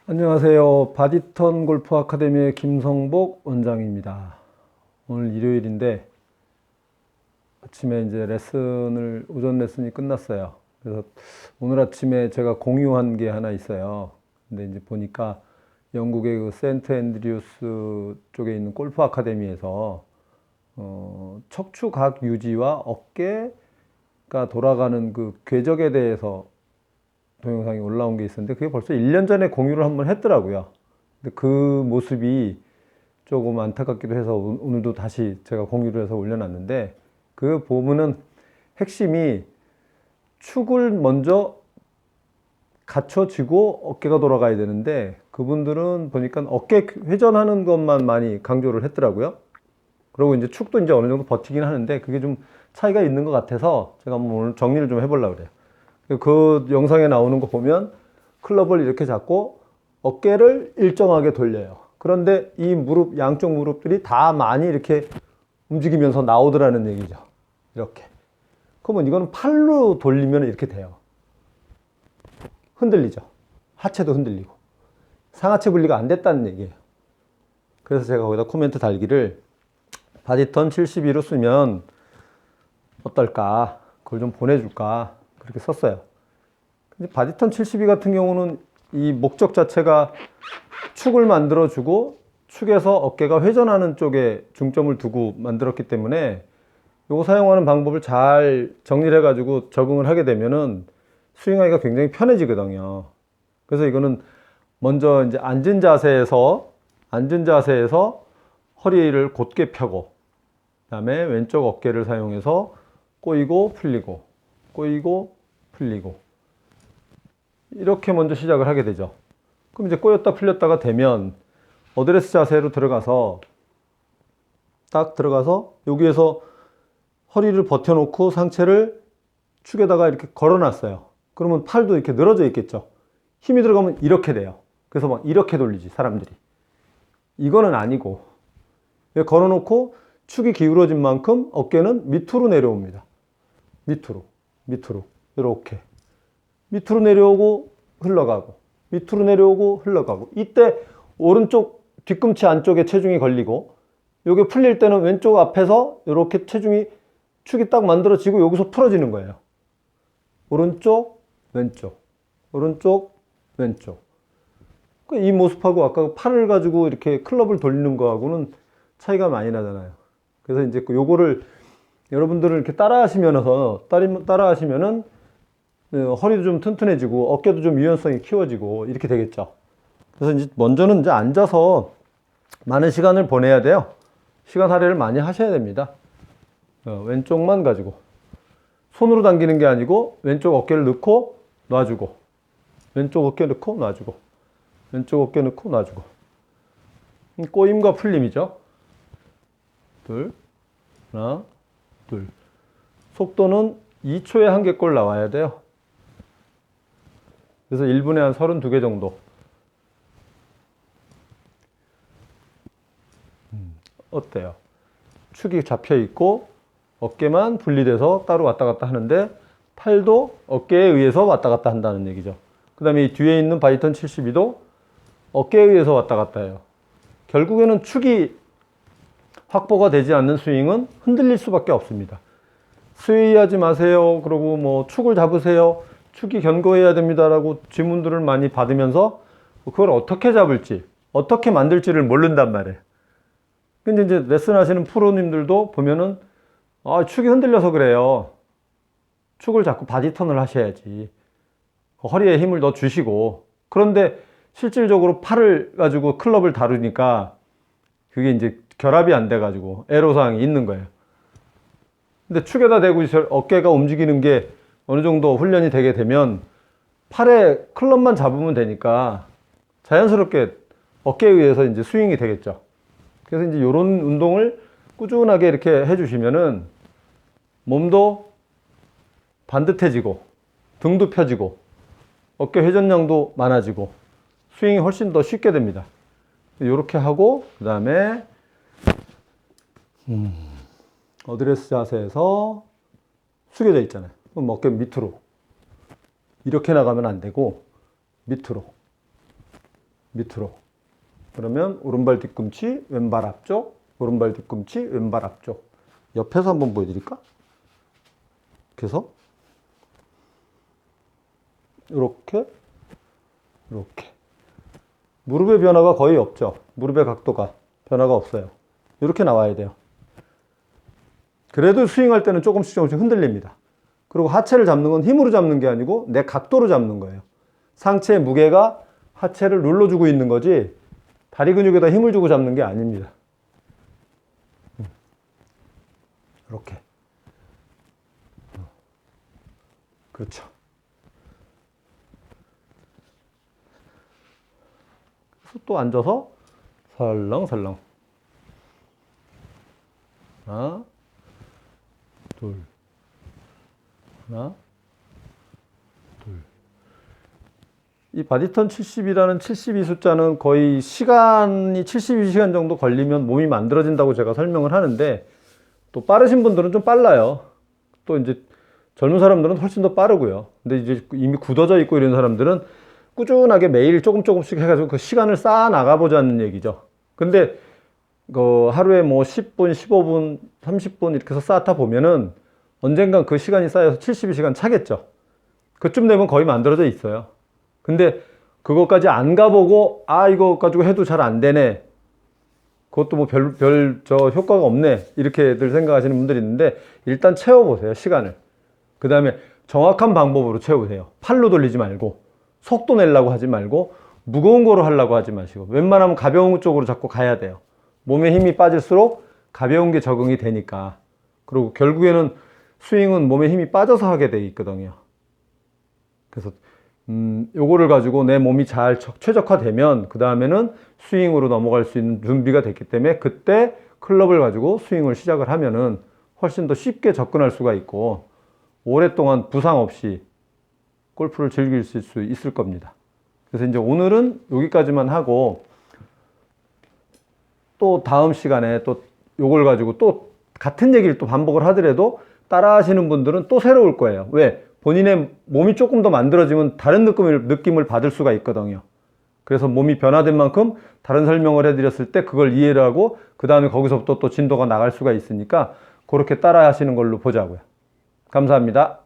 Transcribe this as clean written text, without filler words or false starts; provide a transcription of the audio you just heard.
안녕하세요. 바디턴 골프 아카데미의 김성복 원장입니다. 오늘 일요일인데 아침에 이제 오전 레슨이 끝났어요. 그래서 오늘 아침에 제가 공유한 게 하나 있어요. 근데 이제 보니까 영국의 그 세인트 앤드류스 쪽에 있는 골프 아카데미에서 척추각 유지와 어깨가 돌아가는 그 궤적에 대해서 동영상이 올라온 게 있었는데 그게 벌써 1년 전에 공유를 한번 했더라고요. 근데 그 모습이 조금 안타깝기도 해서 오늘도 다시 제가 공유를 해서 올려놨는데 그 보면은 핵심이 축을 먼저 갖춰지고 어깨가 돌아가야 되는데 그분들은 보니까 어깨 회전하는 것만 많이 강조를 했더라고요. 그리고 이제 축도 이제 어느 정도 버티긴 하는데 그게 좀 차이가 있는 것 같아서 제가 한번 오늘 정리를 좀 해보려고 그래요. 그 영상에 나오는 거 보면 클럽을 이렇게 잡고 어깨를 일정하게 돌려요. 그런데 이 양쪽 무릎들이 다 많이 이렇게 움직이면서 나오더라는 얘기죠. 이렇게. 그러면 이거는 팔로 돌리면 이렇게 돼요. 흔들리죠. 하체도 흔들리고. 상하체 분리가 안 됐다는 얘기예요. 그래서 제가 거기다 코멘트 달기를 바디턴 72로 쓰면 어떨까? 그걸 좀 보내줄까? 그렇게 썼어요. 근데 바디턴 72 같은 경우는 이 목적 자체가 축을 만들어주고 축에서 어깨가 회전하는 쪽에 중점을 두고 만들었기 때문에 이거 사용하는 방법을 잘 정리를 해가지고 적응을 하게 되면은 스윙하기가 굉장히 편해지거든요. 그래서 이거는 먼저 이제 앉은 자세에서 허리를 곧게 펴고 그다음에 왼쪽 어깨를 사용해서 꼬이고 풀리고 꼬이고 풀리고 이렇게 먼저 시작을 하게 되죠. 그럼 이제 꼬였다 풀렸다가 되면 어드레스 자세로 들어가서 딱 들어가서 여기에서 허리를 버텨놓고 상체를 축에다가 이렇게 걸어놨어요. 그러면 팔도 이렇게 늘어져 있겠죠. 힘이 들어가면 이렇게 돼요. 그래서 막 이렇게 돌리지 사람들이. 이거는 아니고 걸어놓고 축이 기울어진 만큼 어깨는 밑으로 내려옵니다. 밑으로 이렇게 밑으로 내려오고 흘러가고 밑으로 내려오고 흘러가고 이때 오른쪽 뒤꿈치 안쪽에 체중이 걸리고 요게 풀릴 때는 왼쪽 앞에서 이렇게 축이 딱 만들어지고 여기서 풀어지는 거예요. 오른쪽 왼쪽 오른쪽 왼쪽 이 모습하고 아까 팔을 가지고 이렇게 클럽을 돌리는 거하고는 차이가 많이 나잖아요. 그래서 이제 요거를 여러분들은 이렇게 따라하시면은 허리도 좀 튼튼해지고 어깨도 좀 유연성이 키워지고 이렇게 되겠죠. 그래서 이제 먼저는 이제 앉아서 많은 시간을 보내야 돼요. 시간 할애를 많이 하셔야 됩니다. 왼쪽만 가지고 손으로 당기는 게 아니고 왼쪽 어깨를 넣고 놔주고 왼쪽 어깨 넣고 놔주고 왼쪽 어깨 넣고 놔주고 꼬임과 풀림이죠. 둘 하나 둘 속도는 2초에 한 개꼴 나와야 돼요. 그래서 1분에 한 32개 정도. 어때요? 축이 잡혀 있고 어깨만 분리돼서 따로 왔다 갔다 하는데 팔도 어깨에 의해서 왔다 갔다 한다는 얘기죠. 그 다음에 이 뒤에 있는 바디턴 72도 어깨에 의해서 왔다 갔다 해요. 결국에는 축이 확보가 되지 않는 스윙은 흔들릴 수밖에 없습니다. 스웨이하지 마세요. 그러고 뭐 축을 잡으세요. 축이 견고해야 됩니다라고 질문들을 많이 받으면서 그걸 어떻게 잡을지, 어떻게 만들지를 모른단 말이에요. 근데 이제 레슨 하시는 프로님들도 보면은 축이 흔들려서 그래요. 축을 자꾸 바디턴을 하셔야지. 허리에 힘을 더 주시고. 그런데 실질적으로 팔을 가지고 클럽을 다루니까 그게 이제 결합이 안 돼가지고 애로사항이 있는 거예요. 근데 축에다 대고 어깨가 움직이는 게 어느 정도 훈련이 되게 되면 팔에 클럽만 잡으면 되니까 자연스럽게 어깨에 의해서 이제 스윙이 되겠죠. 그래서 이제 이런 운동을 꾸준하게 이렇게 해주시면은 몸도 반듯해지고 등도 펴지고 어깨 회전량도 많아지고 스윙이 훨씬 더 쉽게 됩니다. 이렇게 하고 그 다음에 어드레스 자세에서 숙여져 있잖아요. 그럼 어깨 밑으로 이렇게 나가면 안 되고 밑으로 밑으로. 그러면 오른발 뒤꿈치, 왼발 앞쪽, 오른발 뒤꿈치, 왼발 앞쪽. 옆에서 한번 보여드릴까? 이렇게 해서 이렇게 이렇게. 무릎의 변화가 거의 없죠. 무릎의 각도가 변화가 없어요. 이렇게 나와야 돼요. 그래도 스윙할 때는 조금씩 흔들립니다. 그리고 하체를 잡는 건 힘으로 잡는 게 아니고 내 각도로 잡는 거예요. 상체의 무게가 하체를 눌러주고 있는 거지 다리 근육에다 힘을 주고 잡는 게 아닙니다. 이렇게. 그렇죠. 또 앉아서 설렁설렁. 하나, 둘, 하나, 둘. 이 바디턴 70이라는 72 숫자는 거의 시간이 72시간 정도 걸리면 몸이 만들어진다고 제가 설명을 하는데, 또 빠르신 분들은 좀 빨라요. 또 이제 젊은 사람들은 훨씬 더 빠르고요. 근데 이제 이미 굳어져 있고 이런 사람들은 꾸준하게 매일 조금씩 해가지고 그 시간을 쌓아 나가보자는 얘기죠. 근데 그 하루에 뭐 10분, 15분, 30분 이렇게 해서 쌓다 보면은 언젠간 그 시간이 쌓여서 72시간 차겠죠. 그쯤 되면 거의 만들어져 있어요. 근데 그것까지 안 가보고 이거 가지고 해도 잘 안 되네. 그것도 뭐 저 효과가 없네. 이렇게들 생각하시는 분들이 있는데 일단 채워보세요. 시간을. 그 다음에 정확한 방법으로 채우세요. 팔로 돌리지 말고 속도 내려고 하지 말고 무거운 거로 하려고 하지 마시고 웬만하면 가벼운 쪽으로 자꾸 가야 돼요. 몸에 힘이 빠질수록 가벼운 게 적응이 되니까. 그리고 결국에는 스윙은 몸에 힘이 빠져서 하게 돼 있거든요. 그래서 요거를 가지고 내 몸이 잘 최적화되면 그 다음에는 스윙으로 넘어갈 수 있는 준비가 됐기 때문에 그때 클럽을 가지고 스윙을 시작을 하면은 훨씬 더 쉽게 접근할 수가 있고 오랫동안 부상 없이 골프를 즐길 수 있을 겁니다. 그래서 이제 오늘은 여기까지만 하고 또 다음 시간에 또 요걸 가지고 또 같은 얘기를 또 반복을 하더라도 따라 하시는 분들은 또 새로울 거예요. 왜? 본인의 몸이 조금 더 만들어지면 다른 느낌을 받을 수가 있거든요. 그래서 몸이 변화된 만큼 다른 설명을 해드렸을 때 그걸 이해를 하고 그 다음에 거기서부터 또 진도가 나갈 수가 있으니까 그렇게 따라 하시는 걸로 보자고요. 감사합니다.